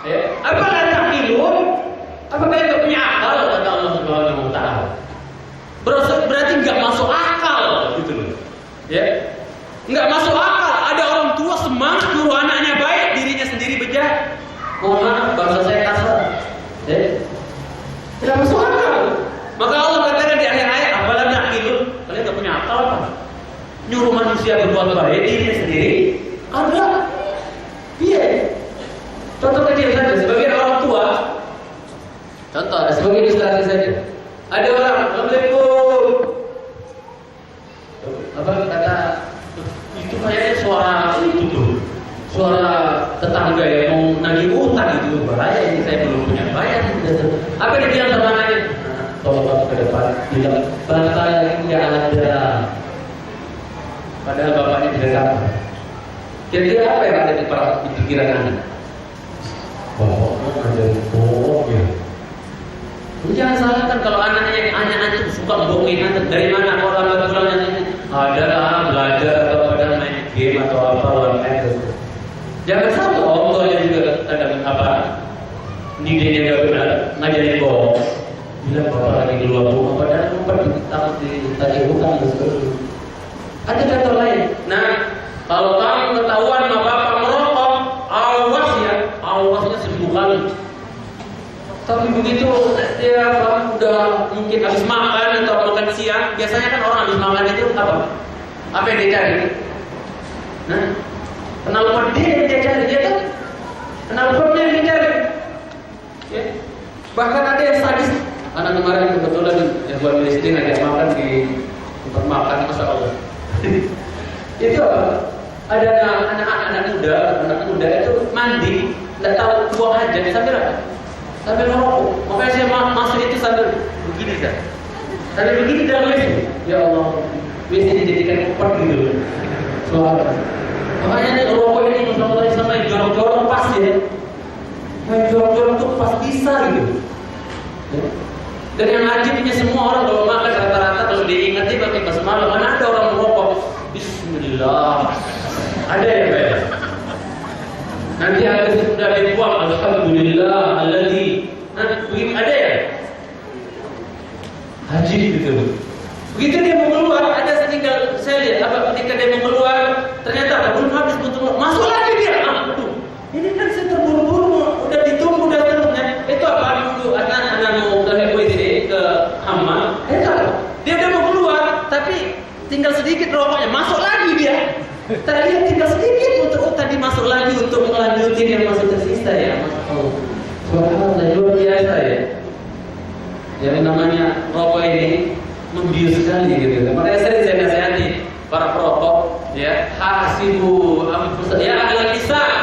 Ya. Apa kata ilmu? Apa kalian tidak punya akal? Kata Allah Subhanahu Wa Taala. Berarti nggak masuk akal, gitu loh. Ya, nggak masuk akal. Ada orang tua semangat suruh anaknya baik, dirinya sendiri bejat. Mohon maaf, bahasa saya kasar. Ya. Tidak masuk akal. Maka Allah katakan di akhir ayat, apalah ta'qilun, kalian nggak punya akal apa? Nyuruh manusia berbuat baik dirinya sendiri, ada. Iya. Contoh kecil saja, sebagian orang tua. Contoh, ada sebagian ilustrasi saja. Ada orang, Assalamualaikum. Apa kata? Itu kayaknya suara itu tuh, suara tetangga yang mau nagih utang itu bahaya. Ini saya belum punya bayar. Apa dia bilang sama anaknya? Tolong ke depan, bilang bapak yang nggak ada. Padahal bapaknya tidak sabar. Kira-kira apa yang ada di pikiran anak? Bapak mau ngajarin bohong ya. Jangan salahkan kalau anaknya antum suka bohongin antum. Dari mana kau lambat pulangnya? Adalah belajar atau pada main game atau apa online. Jangan sampai Allah yang juga ada apa? Nilainya nggak benar, ngajarin bohong. Bilang bapak lagi keluar rumah padahal bapak takut ditanya hutang dan sebagainya. Ada kata lain. Nah, kalau kamu ketahuan sama bapak merokok, awas ya, awasnya 1000 kali. Tapi begitu ya kamu udah mungkin habis makan atau makan siang, biasanya kan orang habis makan itu apa? Apa yang dia cari? Nah, kenal dia yang dia cari, dia kan? Kenal yang dia cari? Ya. Bahkan ada yang sadis. Anak kemarin kebetulan yang buat istri ngajak makan di tempat makan, Masya Allah. Itu apa? Ada anak muda itu mandi, nggak tahu buang hajat sambil apa? Sambil merokok. Makanya saya masuk itu sambil begini kan. Sambil begini dalam WC. Ya Allah, WC dijadikan tempat gitu. Suara. Makanya nih rokok ini Rasulullah sama yang jorok-jorok pas ya. Yang jorok-jorok tuh pas bisa gitu. Ya. Dan yang ajibnya semua orang kalau makan rata-rata kalau diingati pakai basmalah, mana ada orang merokok? Bismillah. Ada ya Pak? Nanti habis sudah dibuang, alhamdulillah alladzi. Begitu ada ya? Haji gitu. Begitu dia mau keluar, ada setinggal saya lihat apa ketika dia mau keluar, ternyata belum habis betul masuk lagi dia. Aduh, ini kan saya terburu-buru, udah ditunggu udah terusnya. Itu apa? Nunggu anak mau ke ke Hammam. Itu apa? Dia udah mau keluar, tapi tinggal sedikit rokoknya, masuk lagi dia. Tadi tinggal sedikit untuk tadi masuk lagi untuk melanjutin yang masih tersisa ya. Subhanallah, luar biasa ya. Yang namanya rokok ini membius sekali gitu. Makanya saya nasihati para perokok ya, hasibu anfusakum ya ahlal lisan.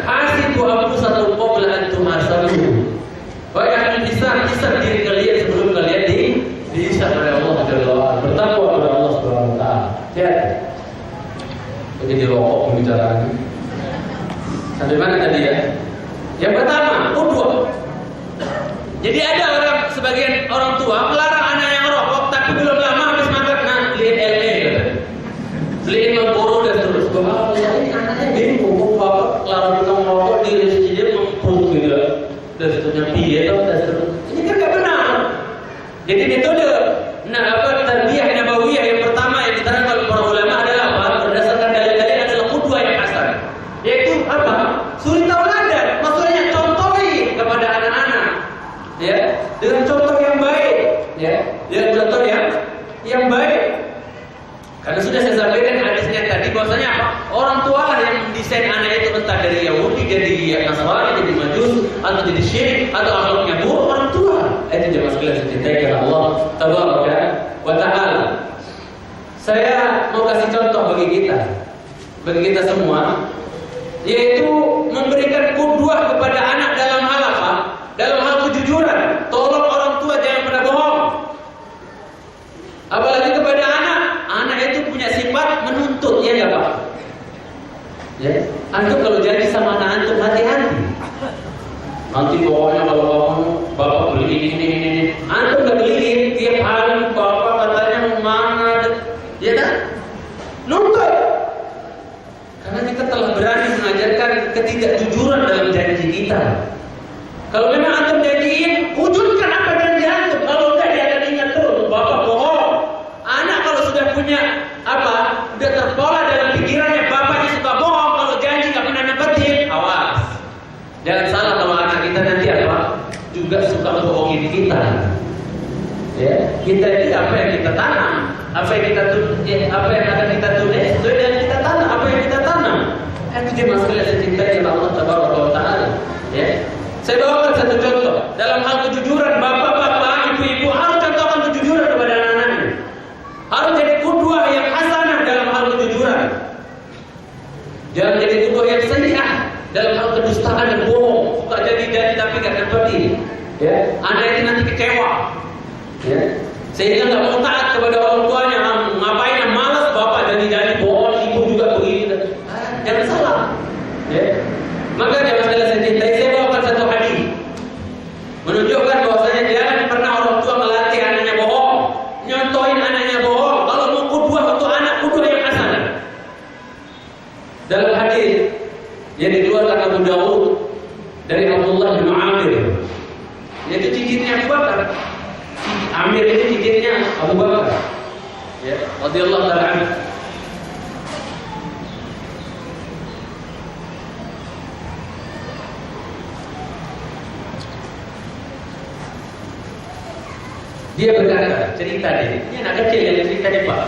Hasibu anfusakum qabla an tuhasabu. Wa ya ahlal lisan diri kalian sebelum kalian dihisab oleh Allah Subhanahu wa taala. Bertakwa kepada Allah Subhanahu wa taala. Ya. Jadi rokok pembicaraan. Sampai mana tadi ya? Yang pertama, udwa. Jadi ada sebagian orang tua melarang anaknya ngerokok, tapi belum lama habis makan, nah beliin LE, beliin Marlboro dan terus. Bahwa ini anaknya bingung, bapak larang kita ngerokok di dia memperut gitu, dan seterusnya piye atau dan seterusnya. Ini kan nggak benar. Jadi metode, tarbiyah nabawiyah yang pertama yang diterangkan oleh para ulama adalah apa? Berdasarkan dalil-dalil adalah qudwah yang hasan. Yaitu apa? Suri tauladan, maksudnya contohi kepada anak-anak. Ya, dengan contoh yang baik, ya, dengan contoh yang baik. Karena sudah saya sampaikan hadisnya tadi bahwasanya apa? Orang tua lah yang mendesain anak itu entah dari Yahudi jadi Nasrani, jadi Majus, atau jadi syirik, atau akhlaknya buruk, orang tua. Itu jemaah sekalian saya cintai karena Allah Tabaraka wa Ta'ala. Saya mau kasih contoh bagi kita semua, yaitu memberikan qudwah kepada anak dalam hal apa? Dalam hal kejujuran. Tolong orang tua jangan pernah bohong. Apalagi kepada anak itu punya sifat menuntut, ya enggak Pak? Ya, antum kalau janji sama anak antum hati-hati. Nanti pokoknya kalau bapak beli ini, antum enggak beliin tiap hari bapak katanya mau mana, ya kan? Nuntut. Karena kita telah berani mengajarkan ketidakjujuran dalam janji kita. Kalau memang antum janjiin, wujudkan apa janji antum. Kalau enggak dia akan ingat terus, bapak bohong. Anak kalau sudah punya apa, udah terpola dalam pikirannya bapaknya suka bohong, kalau janji nggak pernah nempatin, awas. Jangan salah kalau anak kita nanti apa, juga suka bohongin kita. Ya, kita ini apa yang kita tanam, apa yang akan kita tulis, itu yang kita tanam, apa yang kita tanam. Itu dia masalah yang cintai Allah Tabaraka wa Ta'ala. Ya. Saya bawakan satu contoh. Dalam hal kejujuran, bapak-bapak, ibu-ibu harus contohkan kejujuran kepada anak-anaknya. Harus jadi qudwah yang hasanah dalam hal kejujuran. Jangan jadi qudwah yang sayyi'ah dalam hal kedustaan dan bohong. Suka jadi tapi nggak nempatin. Ya, anak itu nanti kecewa. Ya, sehingga nggak mau taat kepada orang tuanya. Ngapain malas bapak jadi bohong, ibu juga begini. Jangan salah. Ya. Maka jangan salah saya cintai. Saya bawakan satu hadis menunjukkan bahwasanya Dalam hadis yang dikeluarkan Abu Dawud dari Abdullah bin Amir, yaitu cicitnya Abu Bakar. Amir itu cicitnya Abu Bakar. Ya, radhiyallahu taala anhu. Dia berkata, cerita ini anak kecil yang cerita nih Pak,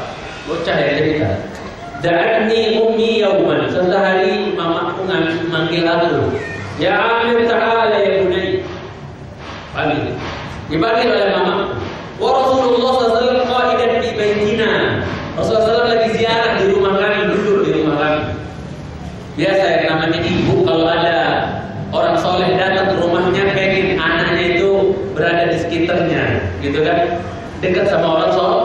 bocah yang cerita. Da'atni ummi yawman, suatu hari mamaku manggil aku. Ya Amir ta'ala ya bunai. Panggil. Dipanggil oleh mamaku. Wa Rasulullah SAW qa'idan di baitina. Rasulullah SAW lagi ziarah di rumah kami, duduk di rumah kami. Biasa yang namanya ibu kalau ada orang soleh datang ke rumahnya pengen anaknya itu berada di sekitarnya, gitu kan? Dekat sama orang soleh.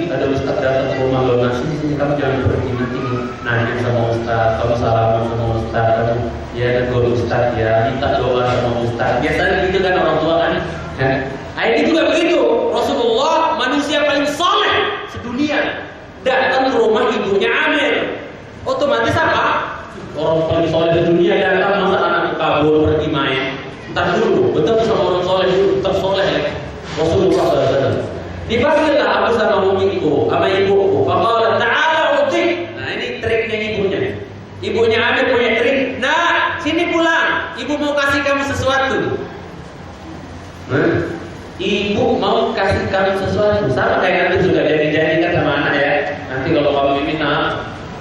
Ada ustaz datang ke rumah lo, sini kamu jangan pergi, nanti nanya sama ustaz, kamu salaman sama ustaz, kamu ya negur ustaz ya, minta doa sama ustaz. Biasanya gitu kan orang tua kan? Ini juga begitu. Rasulullah manusia paling soleh sedunia datang ke rumah ibunya Amir. Otomatis apa? Orang paling soleh di dunia datang, masa anak kabur pergi main. Entar dulu, betul sama orang soleh dulu, tetap soleh ya. Rasulullah SAW. Dipanggillah aku sama umiku, sama ibuku. Faqala ta'ala utik. Nah ini triknya ibunya. Ibunya Amir punya trik. Nah, sini pulang. Ibu mau kasih kamu sesuatu. Ibu mau kasih kamu sesuatu. Sama kayak nanti juga janji-janjikan sama anak ya. Nanti kalau kamu minta,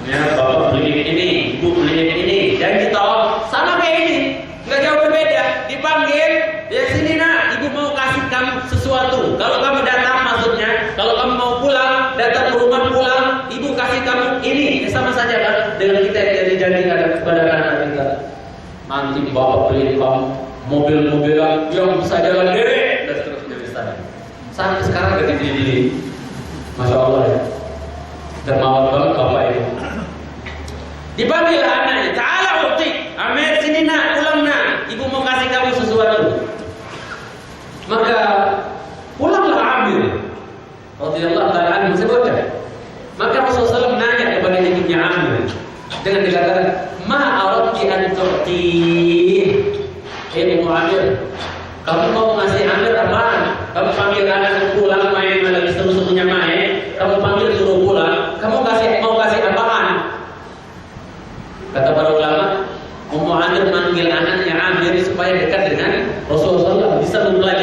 ya bapak beli ini, ibu beli ini. Janji toh. Sama kayak ini. Nggak jauh berbeda. Dipanggil, ya sini nak. Ibu mau kasih kamu sesuatu. Kalau kamu datang, maksudnya, kalau kamu mau pulang, datang ke rumah pulang, ibu kasih kamu ini. Sama saja kan dengan kita yang janji-janjikan kepada anak kita. Nanti bapak beli kamu mobil-mobilan yang bisa jalan diri dan seterusnya misalnya. Sampai sekarang gak dibeli. Masya Allah ya. Dermawan banget bapak itu. Dipanggil anaknya, ta'ala utik. Amir sini nak, pulang nak. Ibu mau kasih kamu sesuatu. Maka pulanglah Amir. Radhiyallahu ta'ala anhu, masih bocah. Maka Rasulullah SAW nanya kepada ibunya Amir dengan dikatakan, ma aradti an tu'ti. Ibu Amir, kamu mau ngasih Amir apaan? Kamu panggil anak pulang main lagi seru-serunya main. Kamu panggil suruh pulang. Kamu mau kasih apaan? Kata para ulama, Ummu Amir manggil anaknya Amir supaya dekat dengan Rasulullah SAW, bisa mempelajari